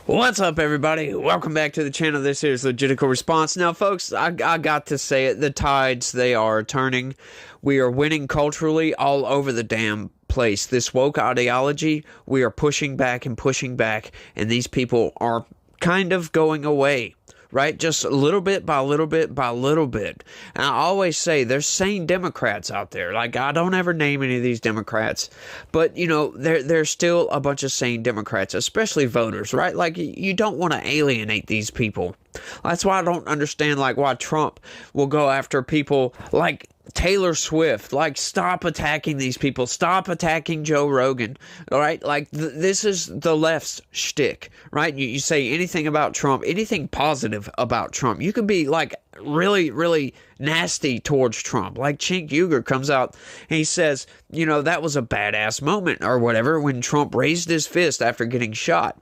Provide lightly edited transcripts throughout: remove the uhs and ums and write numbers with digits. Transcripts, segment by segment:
What's up, everybody? Welcome back to the channel. This is Legitical Response. Now, folks, I got to say it. The tides, they are turning. We are winning culturally all over the damn place. This woke ideology, we are pushing back, and these people are kind of going away. Right? Just little bit by little bit by little bit. And I always say there's sane Democrats out there. Like, I don't ever name any of these Democrats. But, you know, there's still a bunch of sane Democrats, especially voters, right? Like, you don't want to alienate these people. That's why I don't understand, like, why Trump will go after people like Taylor Swift. Like, stop attacking these people. Stop attacking Joe Rogan. All right? Like, this is the left's shtick, right? You say anything about Trump, anything positive about Trump. You can be, like, really, really nasty towards Trump. Like, Cenk Uygur comes out and he says, you know, that was a badass moment or whatever when Trump raised his fist after getting shot.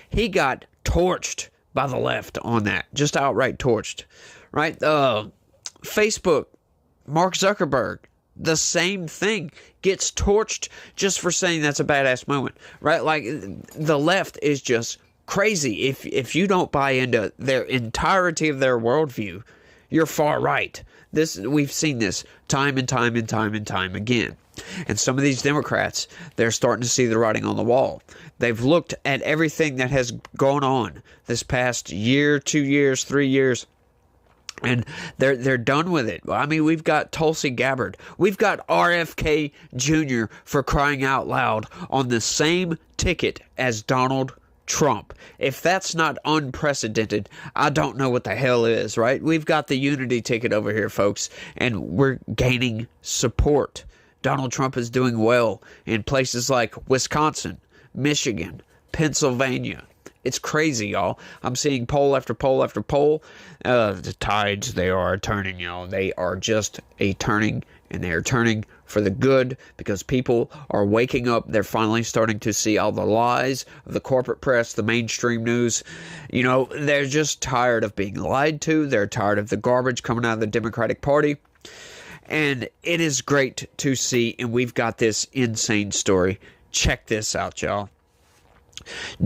He got torched by the left on that. Just outright torched, right? Facebook, Mark Zuckerberg, the same thing, gets torched just for saying that's a badass moment, right? Like, the left is just crazy. If you don't buy into their entirety of their worldview, you're far right. We've seen this time and time again. And some of these Democrats, they're starting to see the writing on the wall. They've looked at everything that has gone on this past year, 2 years, 3 years, and they're done with it. I mean, we've got Tulsi Gabbard. We've got RFK Jr., for crying out loud, on the same ticket as Donald Trump. If that's not unprecedented, I don't know what the hell is, right? We've got the unity ticket over here, folks, and we're gaining support. Donald Trump is doing well in places like Wisconsin, Michigan, Pennsylvania. It's crazy, y'all. I'm seeing poll after poll after poll. The tides, they are turning, y'all. They are just turning, and they are turning for the good because people are waking up. They're finally starting to see all the lies of the corporate press, the mainstream news. You know, they're just tired of being lied to. They're tired of the garbage coming out of the Democratic Party. And it is great to see, and we've got this insane story. Check this out, y'all.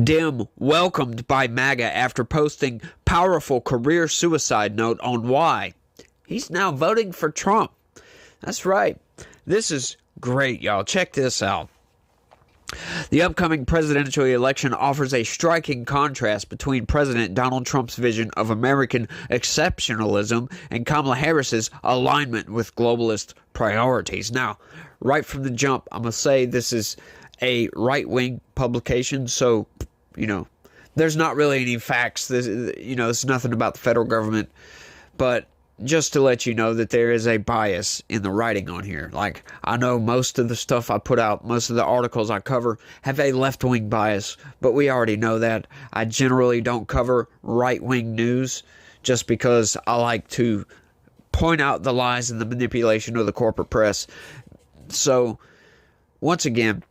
Dem welcomed by MAGA after posting powerful career suicide note on why. He's now voting for Trump. That's right. This is great, y'all. Check this out. The upcoming presidential election offers a striking contrast between President Donald Trump's vision of American exceptionalism and Kamala Harris's alignment with globalist priorities. Now, right from the jump, I'm going to say this is a right-wing publication, so, you know, there's not really any facts. It's nothing about the federal government, but just to let you know that there is a bias in the writing on here. Like, I know most of the stuff I put out, most of the articles I cover have a left-wing bias, but we already know that. I generally don't cover right-wing news just because I like to point out the lies and the manipulation of the corporate press. So, once again,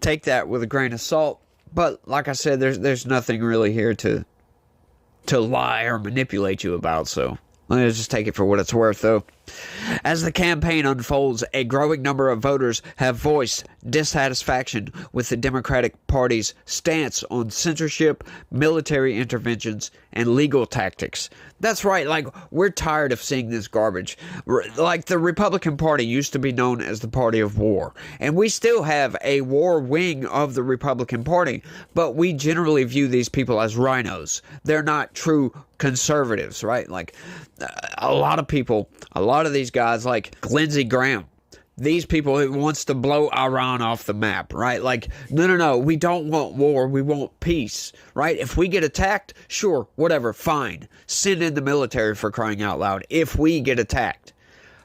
take that with a grain of salt. But like I said, there's nothing really here to lie or manipulate you about, so let me just take it for what it's worth, though. As the campaign unfolds, a growing number of voters have voiced dissatisfaction with the Democratic Party's stance on censorship, military interventions, and legal tactics. That's right, like, we're tired of seeing this garbage. Like, the Republican Party used to be known as the party of war, and we still have a war wing of the Republican Party, but we generally view these people as rhinos. They're not true conservatives, right? Like, a lot of these guys, like Lindsey Graham, these people who wants to blow Iran off the map, right? Like, no, we don't want war, we want peace, right? If we get attacked, sure, whatever, fine. Send in the military, for crying out loud, if we get attacked.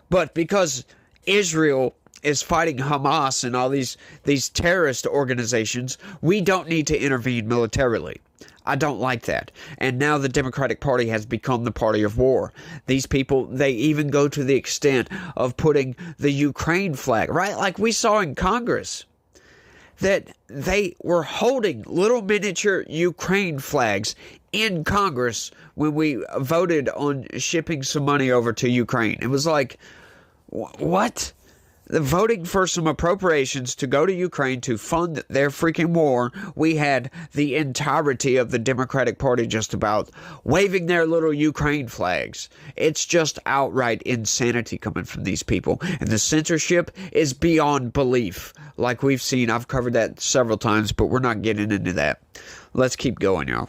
But because Israel is fighting Hamas and all these terrorist organizations, we don't need to intervene militarily. I don't like that. And now the Democratic Party has become the party of war. These people, they even go to the extent of putting the Ukraine flag, right? Like we saw in Congress, that they were holding little miniature Ukraine flags in Congress when we voted on shipping some money over to Ukraine. It was like, what? voting for some appropriations to go to Ukraine to fund their freaking war, we had the entirety of the Democratic Party just about waving their little Ukraine flags. It's just outright insanity coming from these people. And the censorship is beyond belief. Like we've seen, I've covered that several times, but we're not getting into that. Let's keep going, y'all.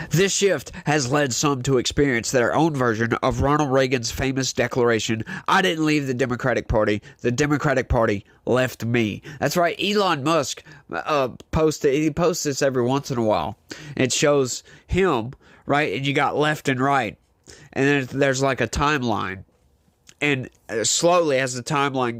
This shift has led some to experience their own version of Ronald Reagan's famous declaration, "I didn't leave the Democratic Party, the Democratic Party left me." That's right, Elon Musk he posts this every once in a while. It shows him, right, and you got left and right, and then there's like a timeline. And slowly, as the timeline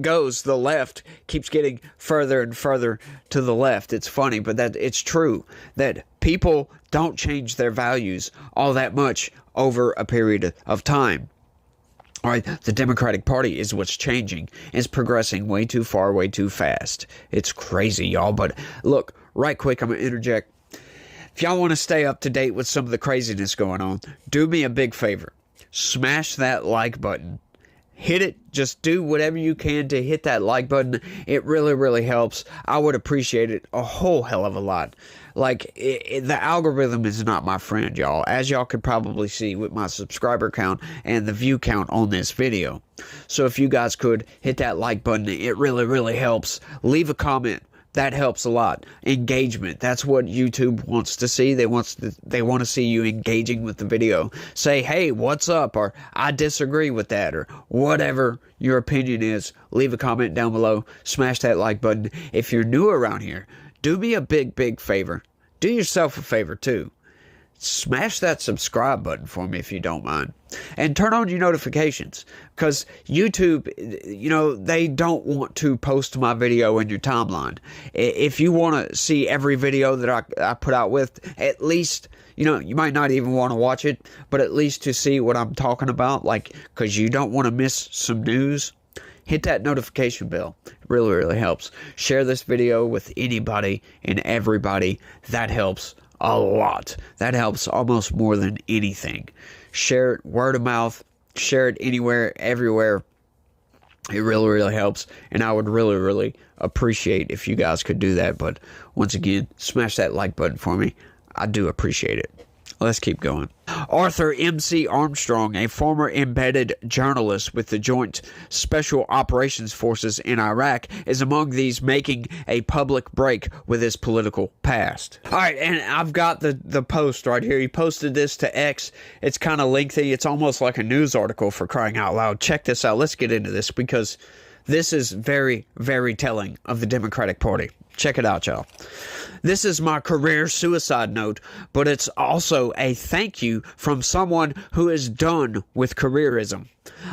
goes, the left keeps getting further and further to the left. It's funny, but that it's true that people don't change their values all that much over a period of time. All right, the Democratic Party is what's changing. It's progressing way too far, way too fast. It's crazy, y'all. But look, right quick, I'm going to interject. If y'all want to stay up to date with some of the craziness going on, do me a big favor. Smash that like button. Hit it. Just do whatever you can to hit that like button. It really, really helps. I would appreciate it a whole hell of a lot. Like, the algorithm is not my friend, y'all. As y'all could probably see with my subscriber count and the view count on this video. So if you guys could hit that like button, it really, really helps. Leave a comment. That helps a lot. Engagement. That's what YouTube wants to see. They want to see you engaging with the video. Say, hey, what's up? Or I disagree with that. Or whatever your opinion is. Leave a comment down below. Smash that like button. If you're new around here, do me a big, big favor. Do yourself a favor too. Smash that subscribe button for me if you don't mind. And turn on your notifications. Because YouTube, they don't want to post my video in your timeline. If you want to see every video that I put out with, at least, you might not even want to watch it, but at least to see what I'm talking about, because you don't want to miss some news. Hit that notification bell. It really, really helps. Share this video with anybody and everybody. That helps a lot. That helps almost more than anything. Share it word of mouth. Share it anywhere, everywhere. It really, really helps. And I would really, really appreciate if you guys could do that. But once again, smash that like button for me. I do appreciate it. Let's keep going. Arthur M.C. Armstrong, a former embedded journalist with the Joint Special Operations Forces in Iraq, is among these making a public break with his political past. All right, and I've got the post right here. He posted this to X. It's kind of lengthy. It's almost like a news article, for crying out loud. Check this out. Let's get into this because this is very, very telling of the Democratic Party. Check it out, y'all. This is my career suicide note, but it's also a thank you from someone who is done with careerism.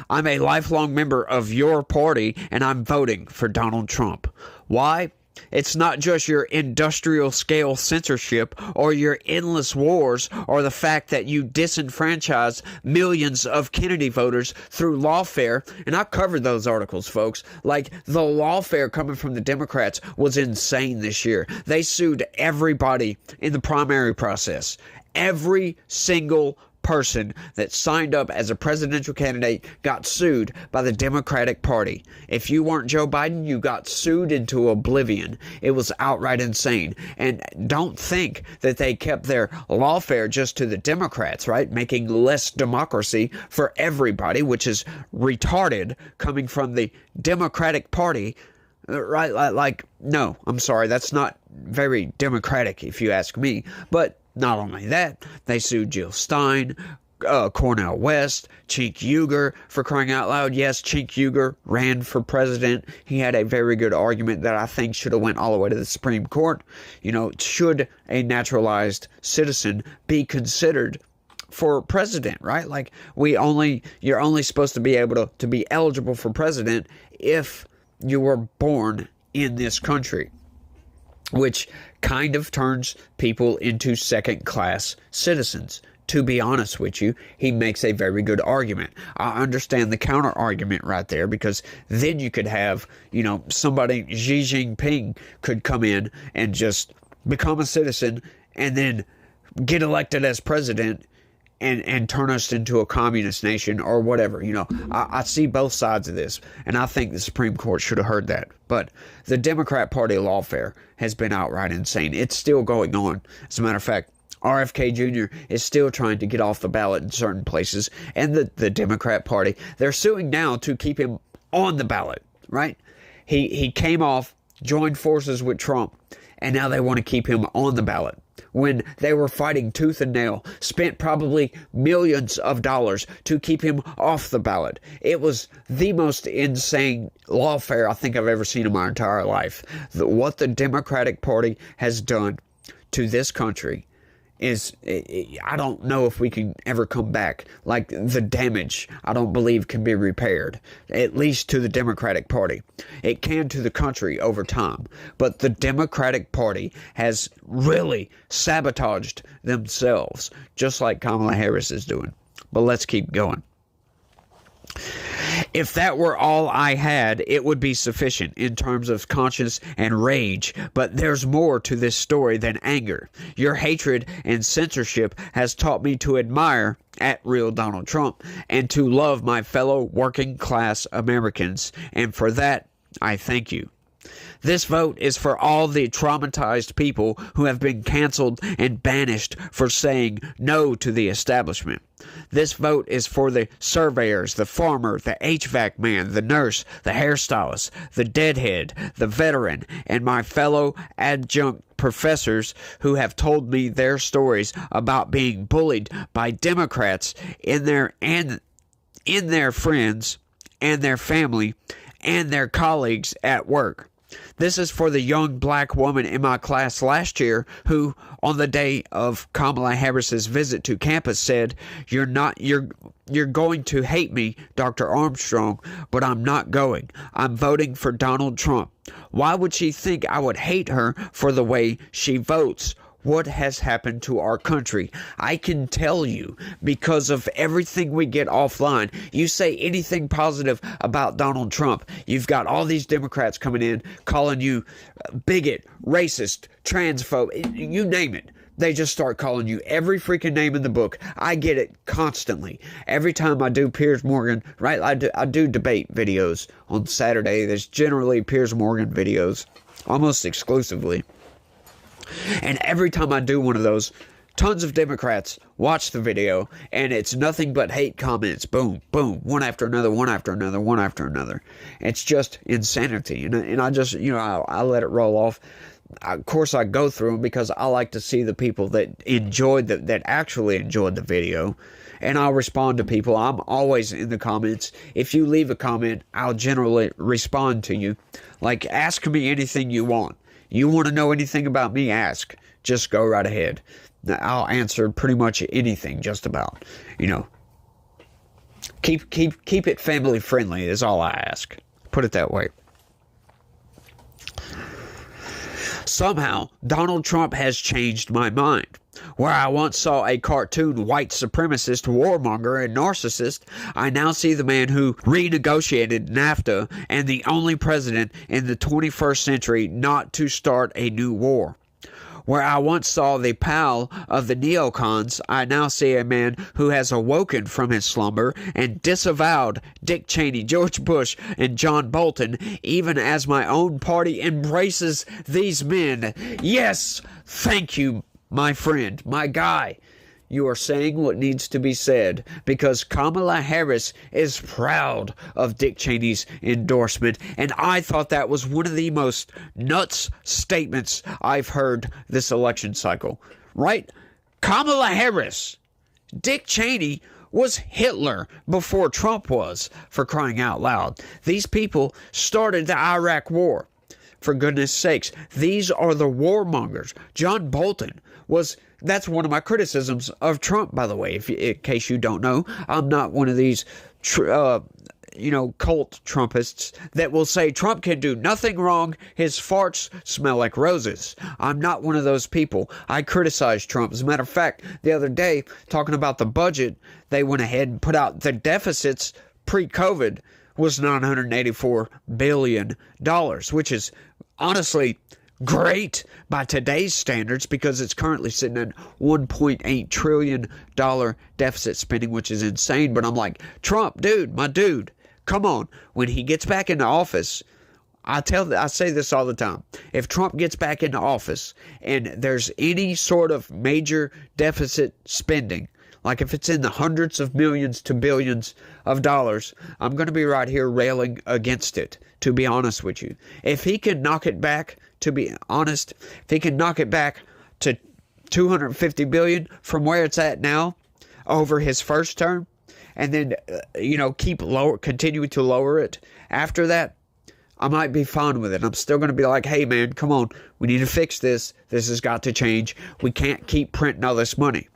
I'm a lifelong member of your party, and I'm voting for Donald Trump. Why? It's not just your industrial scale censorship or your endless wars or the fact that you disenfranchise millions of Kennedy voters through lawfare. And I covered those articles, folks. Like, the lawfare coming from the Democrats was insane this year. They sued everybody in the primary process. Every single person that signed up as a presidential candidate got sued by the Democratic Party. If you weren't Joe Biden, you got sued into oblivion. It was outright insane. And don't think that they kept their lawfare just to the Democrats, right? Making less democracy for everybody, which is retarded coming from the Democratic Party. Right? Like, no, I'm sorry. That's not very democratic if you ask me. But not only that, they sued Jill Stein, Cornel West, Cenk Uygur, for crying out loud. Yes, Cenk Uygur ran for president. He had a very good argument that I think should have went all the way to the Supreme Court. Should a naturalized citizen be considered for president, right? Like, you're only supposed to be able to be eligible for president if you were born in this country, which kind of turns people into second-class citizens. To be honest with you, he makes a very good argument. I understand the counter-argument right there, because then you could have, somebody, Xi Jinping, could come in and just become a citizen and then get elected as president and turn us into a communist nation or whatever. I see both sides of this, and I think the Supreme Court should have heard that. But the Democrat Party lawfare has been outright insane. It's still going on. As a matter of fact, RFK Jr. is still trying to get off the ballot in certain places, and the Democrat Party, they're suing now to keep him on the ballot, right? He came off, joined forces with Trump, and now they want to keep him on the ballot, when they were fighting tooth and nail, spent probably millions of dollars to keep him off the ballot. It was the most insane lawfare I think I've ever seen in my entire life. What the Democratic Party has done to this country is, I don't know if we can ever come back. Like, the damage, I don't believe, can be repaired, at least to the Democratic Party. It can to the country over time, but the Democratic Party has really sabotaged themselves, just like Kamala Harris is doing. But let's keep going. If that were all I had, it would be sufficient in terms of conscience and rage. But there's more to this story than anger. Your hatred and censorship has taught me to admire @real Donald Trump and to love my fellow working class Americans. And for that, I thank you. This vote is for all the traumatized people who have been canceled and banished for saying no to the establishment. This vote is for the surveyors, the farmer, the HVAC man, the nurse, the hairstylist, the deadhead, the veteran, and my fellow adjunct professors who have told me their stories about being bullied by Democrats in their friends and their family and their colleagues at work. This is for the young black woman in my class last year who, on the day of Kamala Harris's visit to campus, said, You're going to hate me, Dr. Armstrong, but I'm not going. I'm voting for Donald Trump. Why would she think I would hate her for the way she votes? What has happened to our country? I can tell you, because of everything we get offline. You say anything positive about Donald Trump, you've got all these Democrats coming in calling you bigot, racist, transphobe, you name it. They just start calling you every freaking name in the book. I get it constantly. Every time I do Piers Morgan, right? I do debate videos on Saturday. There's generally Piers Morgan videos, almost exclusively. And every time I do one of those, tons of Democrats watch the video, and it's nothing but hate comments. Boom, boom, one after another, one after another, one after another. It's just insanity. And I just, I let it roll off. Of course, I go through them because I like to see the people that that actually enjoyed the video. And I'll respond to people. I'm always in the comments. If you leave a comment, I'll generally respond to you. Like, ask me anything you want. You want to know anything about me? Ask. Just go right ahead. I'll answer pretty much anything, just about. Keep it family friendly is all I ask. Put it that way. Somehow, Donald Trump has changed my mind. Where I once saw a cartoon white supremacist, warmonger, and narcissist, I now see the man who renegotiated NAFTA and the only president in the 21st century not to start a new war. Where I once saw the pal of the neocons, I now see a man who has awoken from his slumber and disavowed Dick Cheney, George Bush, and John Bolton, even as my own party embraces these men. Yes, thank you, my friend, my guy. You are saying what needs to be said because Kamala Harris is proud of Dick Cheney's endorsement, and I thought that was one of the most nuts statements I've heard this election cycle. Right? Kamala Harris. Dick Cheney was Hitler before Trump was, for crying out loud. These people started the Iraq War. For goodness sakes, these are the warmongers. John Bolton that's one of my criticisms of Trump, by the way, in case you don't know. I'm not one of these, cult Trumpists that will say Trump can do nothing wrong. His farts smell like roses. I'm not one of those people. I criticize Trump. As a matter of fact, the other day, talking about the budget, they went ahead and put out the deficits pre-COVID was $984 billion, which is honestly great by today's standards because it's currently sitting at $1.8 trillion deficit spending, which is insane. But I'm like, Trump, dude, my dude, come on. When he gets back into office, I say this all the time. If Trump gets back into office and there's any sort of major deficit spending, like if it's in the hundreds of millions to billions of dollars, I'm going to be right here railing against it, to be honest with you. If he can knock it back, to be honest, if he can knock it back to $250 billion from where it's at now over his first term, and then, continuing to lower it after that, I might be fine with it. I'm still going to be like, hey, man, come on. We need to fix this. This has got to change. We can't keep printing all this money.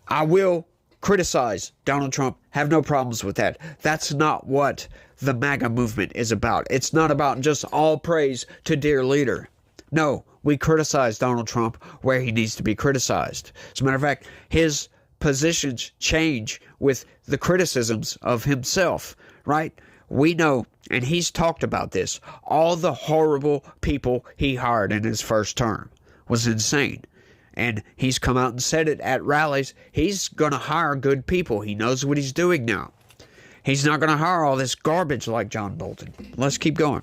I will criticize Donald Trump. Have no problems with that. That's not what the MAGA movement is about. It's not about just all praise to dear leader. No, we criticize Donald Trump where he needs to be criticized. As a matter of fact, his positions change with the criticisms of himself, right? We know, and he's talked about this, all the horrible people he hired in his first term was insane. And he's come out and said it at rallies. He's going to hire good people. He knows what he's doing now. He's not going to hire all this garbage like John Bolton. Let's keep going.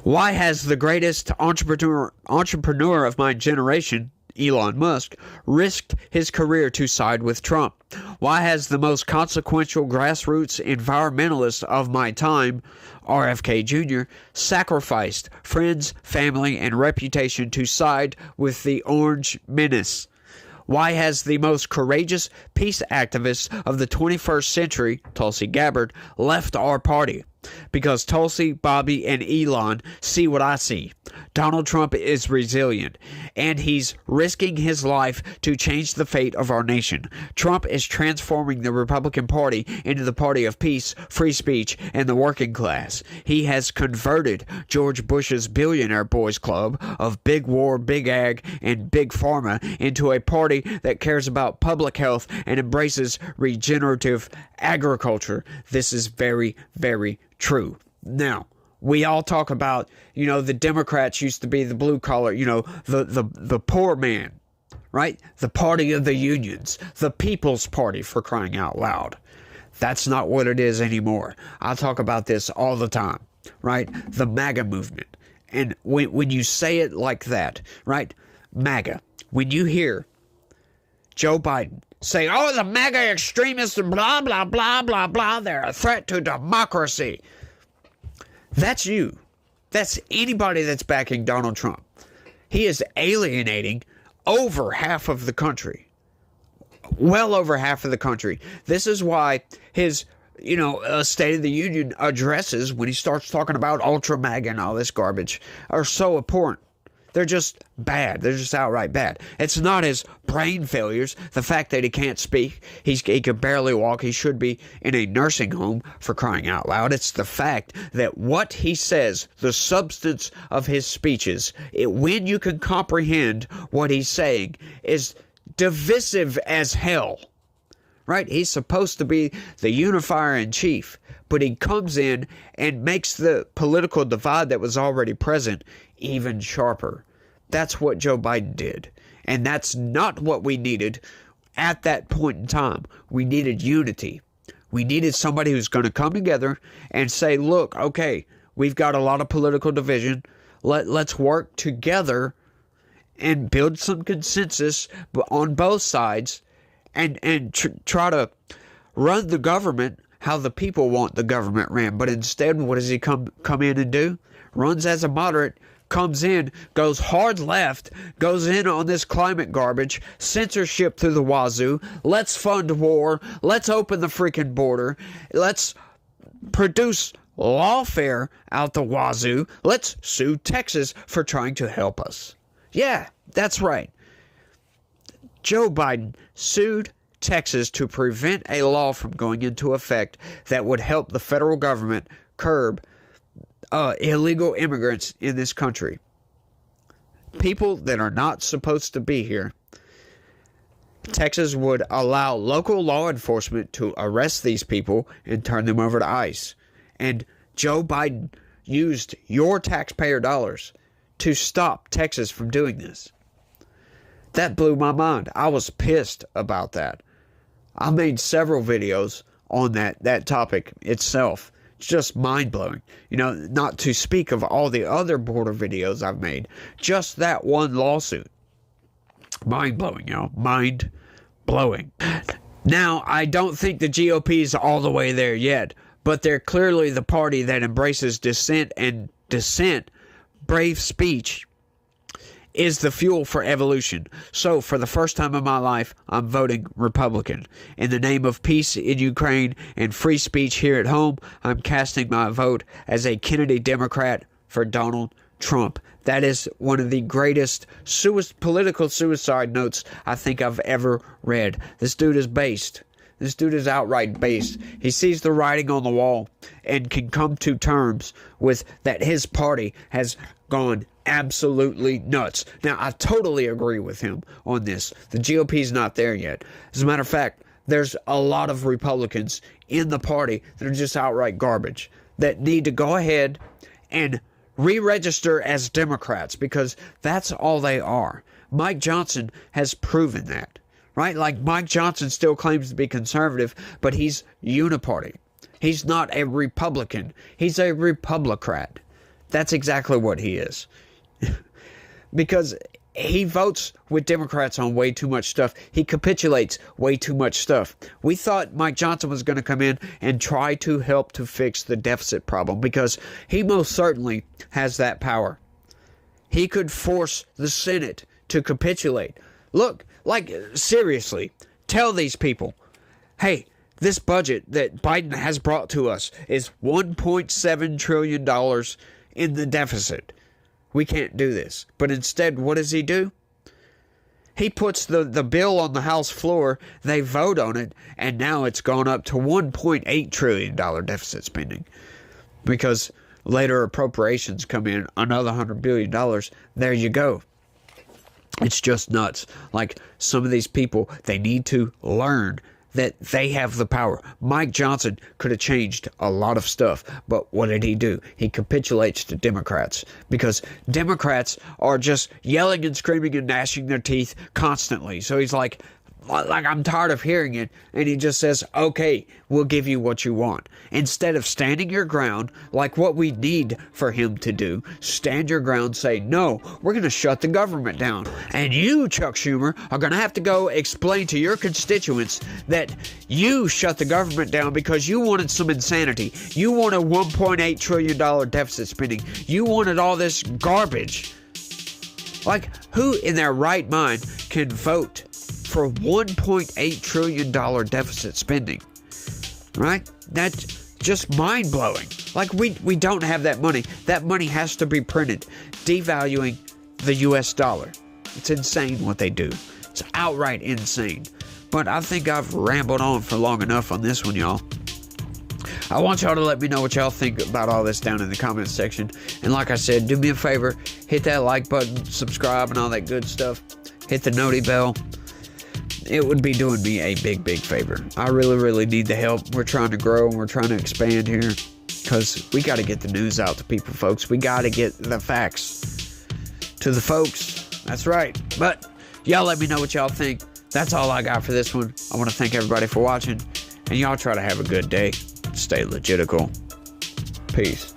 Why has the greatest entrepreneur of my generation, Elon Musk, risked his career to side with Trump? Why has the most consequential grassroots environmentalist of my time, RFK Jr., sacrificed friends, family, and reputation to side with the Orange Menace? Why has the most courageous peace activist of the 21st century, Tulsi Gabbard, left our party? Because Tulsi, Bobby, and Elon see what I see. Donald Trump is resilient, and he's risking his life to change the fate of our nation. Trump is transforming the Republican Party into the party of peace, free speech, and the working class. He has converted George Bush's billionaire boys club of big war, big ag, and big pharma into a party that cares about public health and embraces regenerative agriculture. This is very, very true. Now, we all talk about, the Democrats used to be the blue collar, the poor man, right? The party of the unions, the People's Party, for crying out loud. That's not what it is anymore. I talk about this all the time, right? The MAGA movement. And when you say it like that, right? MAGA, when you hear Joe Biden say, oh, the MAGA extremists and blah, blah, blah, blah, blah, they're a threat to democracy. That's you. That's anybody that's backing Donald Trump. He is alienating over half of the country. Well over half of the country. This is why his, State of the Union addresses, when he starts talking about Ultra MAGA and all this garbage, are so abhorrent. They're just bad. They're just outright bad. It's not his brain failures, the fact that he can't speak, he can barely walk, he should be in a nursing home, for crying out loud. It's the fact that what he says, the substance of his speeches, when you can comprehend what he's saying, is divisive as hell. Right? He's supposed to be the unifier in chief, but he comes in and makes the political divide that was already present even sharper. That's what Joe Biden did. And that's not what we needed at that point in time. We needed unity. We needed somebody who's going to come together and say, look, okay, we've got a lot of political division. Let's work together and build some consensus on both sides and try to run the government how the people want the government ran. But instead, what does he come in and do? Runs as a moderate, comes in, goes hard left, goes in on this climate garbage, censorship through the wazoo, let's fund war, let's open the freaking border, let's produce lawfare out the wazoo, let's sue Texas for trying to help us. Yeah, that's right. Joe Biden sued Texas to prevent a law from going into effect that would help the federal government curb illegal immigrants in this country. People that are not supposed to be here. Texas would allow local law enforcement to arrest these people and turn them over to ICE. And Joe Biden used your taxpayer dollars to stop Texas from doing this. That blew my mind. I was pissed about that. I made several videos on that topic itself. It's just mind-blowing. You know, not to speak of all the other border videos I've made. Just that one lawsuit. Mind-blowing, you know. Mind-blowing. Now, I don't think the GOP is all the way there yet, but they're clearly the party that embraces dissent, and brave speech, is the fuel for evolution. So, for the first time in my life, I'm voting Republican. In the name of peace in Ukraine and free speech here at home, I'm casting my vote as a Kennedy Democrat for Donald Trump. That is one of the greatest political suicide notes I think I've ever read. This dude is based. This dude is outright based. He sees the writing on the wall and can come to terms with that his party has gone absolutely nuts. Now, I totally agree with him on this. The GOP's not there yet. As a matter of fact, there's a lot of Republicans in the party that are just outright garbage, that need to go ahead and re-register as Democrats, because that's all they are. Mike Johnson has proven that, right? Like, Mike Johnson still claims to be conservative, but he's uniparty. He's not a Republican. He's a Republicrat. That's exactly what he is. Because he votes with Democrats on way too much stuff. He capitulates way too much stuff. We thought Mike Johnson was going to come in and try to help to fix the deficit problem, because he most certainly has that power. He could force the Senate to capitulate. Look, like, seriously, tell these people, hey, this budget that Biden has brought to us is $1.7 trillion in the deficit. We can't do this. But instead, what does he do? He puts the bill on the House floor, they vote on it, and now it's gone up to $1.8 trillion deficit spending. Because later appropriations come in, another $100 billion. There you go. It's just nuts. Like, some of these people, they need to learn that they have the power. Mike Johnson could have changed a lot of stuff, but what did he do? He capitulates to Democrats, because Democrats are just yelling and screaming and gnashing their teeth constantly. So he's like, I'm tired of hearing it, and he just says, okay, we'll give you what you want. Instead of standing your ground, like what we need for him to do, stand your ground, say, no, we're going to shut the government down. And you, Chuck Schumer, are going to have to go explain to your constituents that you shut the government down because you wanted some insanity. You wanted $1.8 trillion deficit spending. You wanted all this garbage. Like, who in their right mind can vote for $1.8 trillion deficit spending? Right? That's just mind-blowing. Like, we don't have that money. That money has to be printed, devaluing the U.S. dollar. It's insane what they do. It's outright insane. But I think I've rambled on for long enough on this one, y'all. I want y'all to let me know what y'all think about all this down in the comments section. And like I said, do me a favor, hit that like button, subscribe, and all that good stuff. Hit the noti bell. It would be doing me a big, big favor. I really, really need the help. We're trying to grow and we're trying to expand here, because we got to get the news out to people, folks. We got to get the facts to the folks. That's right. But y'all let me know what y'all think. That's all I got for this one. I want to thank everybody for watching, and y'all try to have a good day. Stay legitical. Peace.